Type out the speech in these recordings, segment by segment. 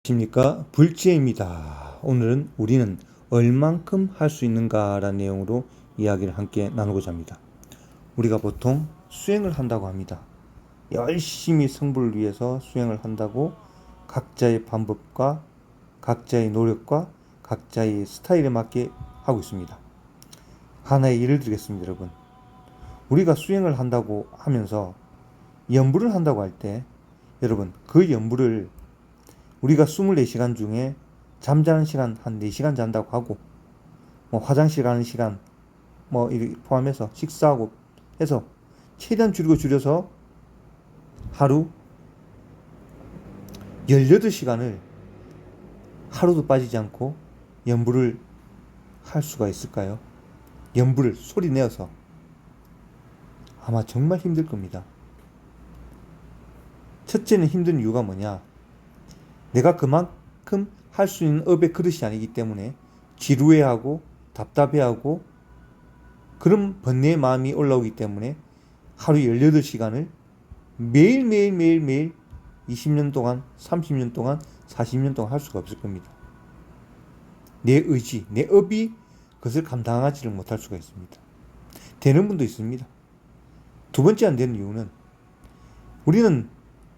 안녕하십니까, 불지혜입니다. 오늘은 우리는 얼만큼 할 수 있는가 라는 내용으로 이야기를 함께 나누고자 합니다. 우리가 보통 수행을 한다고 합니다. 열심히 성불을 위해서 수행을 한다고 각자의 방법과 각자의 노력과 각자의 스타일에 맞게 하고 있습니다. 하나의 예를 들겠습니다. 여러분, 우리가 수행을 한다고 하면서 연불을 한다고 할 때, 여러분, 그 연불을 우리가 24시간 중에 잠자는 시간 한 4시간 잔다고 하고, 화장실 가는 시간 이렇게 포함해서 식사하고 해서 최대한 줄여서 하루 18시간을 하루도 빠지지 않고 연불을 할 수가 있을까요? 연불을 소리 내어서 아마 정말 힘들 겁니다. 첫째는 힘든 이유가 뭐냐? 내가 그만큼 할 수 있는 업의 그릇이 아니기 때문에 지루해하고 답답해하고 그런 번뇌의 마음이 올라오기 때문에 하루 18시간을 매일 20년 동안, 30년 동안, 40년 동안 할 수가 없을 겁니다. 내 의지, 내 업이 그것을 감당하지를 못할 수가 있습니다. 되는 분도 있습니다. 두 번째 안 되는 이유는 우리는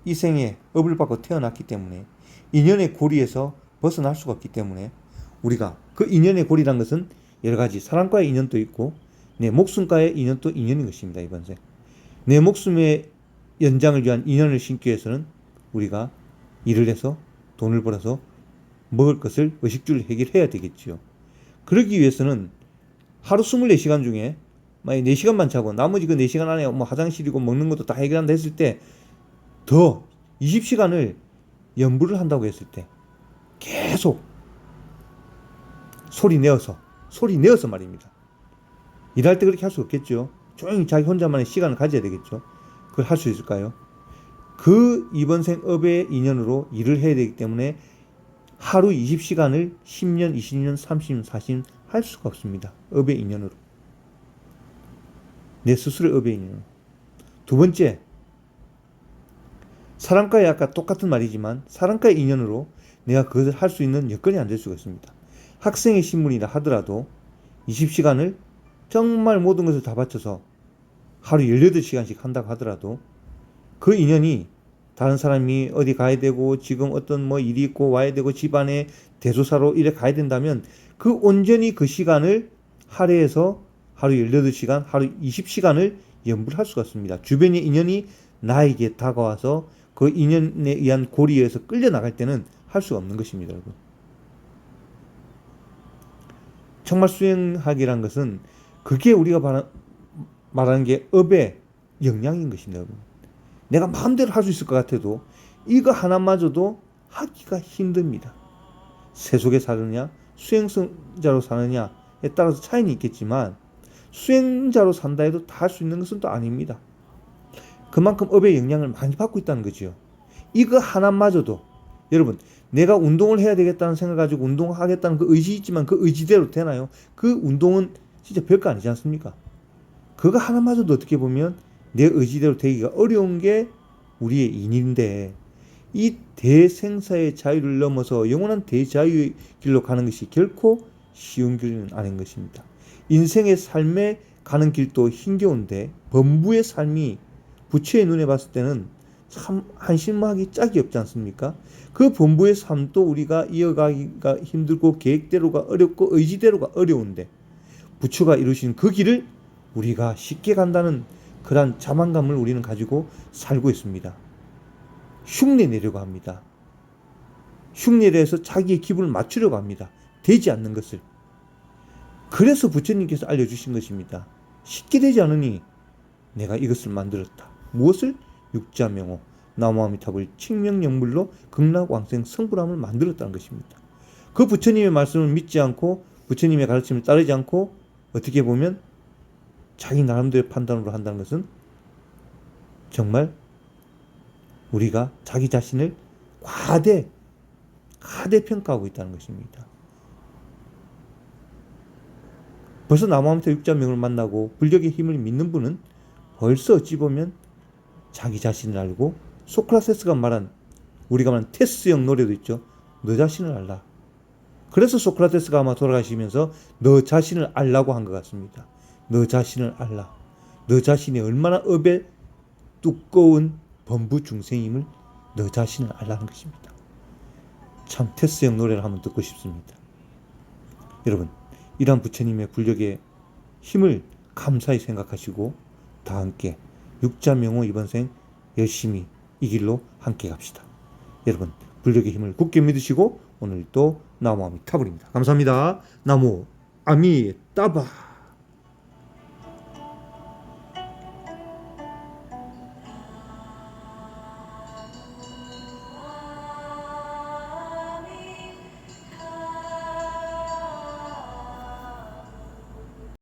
이 생에 업을 받고 태어났기 때문에 인연의 고리에서 벗어날 수가 없기 때문에 우리가 그 인연의 고리란 것은 여러 가지 사람과의 인연도 있고 내 목숨과의 인연도 인연인 것입니다. 이번 생 내 목숨의 연장을 위한 인연을 심기 위해서는 우리가 일을 해서 돈을 벌어서 먹을 것을 의식주를 해결해야 되겠지요. 그러기 위해서는 하루 24시간 중에 만약 4시간만 자고 나머지 그 4시간 안에 화장실이고 먹는 것도 다 해결한다 했을 때 더 20시간을 연불을 한다고 했을 때 계속 소리 내어서 말입니다. 일할 때 그렇게 할 수 없겠죠. 조용히 자기 혼자만의 시간을 가져야 되겠죠. 그걸 할 수 있을까요? 그 이번 생 업의 인연으로 일을 해야 되기 때문에 하루 20시간을 10년, 20년, 30년, 40년 할 수가 없습니다. 업의 인연으로. 내 스스로의 업의 인연으로. 두 번째, 사람과의 아까 똑같은 말이지만 사람과의 인연으로 내가 그것을 할 수 있는 여건이 안 될 수가 있습니다. 학생의 신분이라 하더라도 20시간을 정말 모든 것을 다 바쳐서 하루 18시간씩 한다고 하더라도 그 인연이 다른 사람이 어디 가야 되고 지금 어떤 일이 있고 와야 되고 집안에 대소사로 이래 가야 된다면 그 온전히 그 시간을 할애해서 하루 18시간, 하루 20시간을 연불할 수가 있습니다. 주변의 인연이 나에게 다가와서 그 인연에 의한 고리에서 끌려나갈 때는 할 수가 없는 것입니다. 여러분. 정말 수행하기란 것은 그게 우리가 말하는 게 업의 역량인 것입니다. 여러분. 내가 마음대로 할 수 있을 것 같아도 이거 하나마저도 하기가 힘듭니다. 세속에 사느냐 수행자로 사느냐에 따라서 차이는 있겠지만 수행자로 산다 해도 다 할 수 있는 것은 또 아닙니다. 그만큼 업의 영향을 많이 받고 있다는 거죠. 이거 하나마저도 여러분, 내가 운동을 해야 되겠다는 생각 가지고 운동하겠다는 그 의지 있지만 그 의지대로 되나요? 그 운동은 진짜 별거 아니지 않습니까? 그거 하나마저도 어떻게 보면 내 의지대로 되기가 어려운 게 우리의 인인데 이 대생사의 자유를 넘어서 영원한 대자유의 길로 가는 것이 결코 쉬운 길은 아닌 것입니다. 인생의 삶에 가는 길도 힘겨운데 범부의 삶이 부처의 눈에 봤을 때는 참 한심하기 짝이 없지 않습니까? 그 범부의 삶도 우리가 이어가기가 힘들고 계획대로가 어렵고 의지대로가 어려운데 부처가 이루신 그 길을 우리가 쉽게 간다는 그러한 자만감을 우리는 가지고 살고 있습니다. 흉내내려고 합니다. 흉내내서 자기의 기분을 맞추려고 합니다. 되지 않는 것을. 그래서 부처님께서 알려주신 것입니다. 쉽게 되지 않으니 내가 이것을 만들었다. 무엇을? 육자명호 나무아미타불 칭명영불로 극락왕생 성불함을 만들었다는 것입니다. 그 부처님의 말씀을 믿지 않고 부처님의 가르침을 따르지 않고 어떻게 보면 자기 나름대로의 판단으로 한다는 것은 정말 우리가 자기 자신을 과대 평가하고 있다는 것입니다. 벌써 나무아미타 육자명을 만나고 불력의 힘을 믿는 분은 벌써 어찌 보면 자기 자신을 알고 소크라테스가 말한 우리가 말하는 테스형 노래도 있죠. 너 자신을 알라. 그래서 소크라테스가 아마 돌아가시면서 너 자신을 알라고 한 것 같습니다. 너 자신을 알라. 너 자신이 얼마나 업의 두꺼운 범부 중생임을 너 자신을 알라는 것입니다. 참 테스형 노래를 한번 듣고 싶습니다. 여러분, 이러한 부처님의 불력의 힘을 감사히 생각하시고 다 함께 육자명호 이번 생 열심히 이 길로 함께 갑시다. 여러분, 불력의 힘을 굳게 믿으시고 오늘도 나무 아미타불입니다. 감사합니다. 나무 아미따바.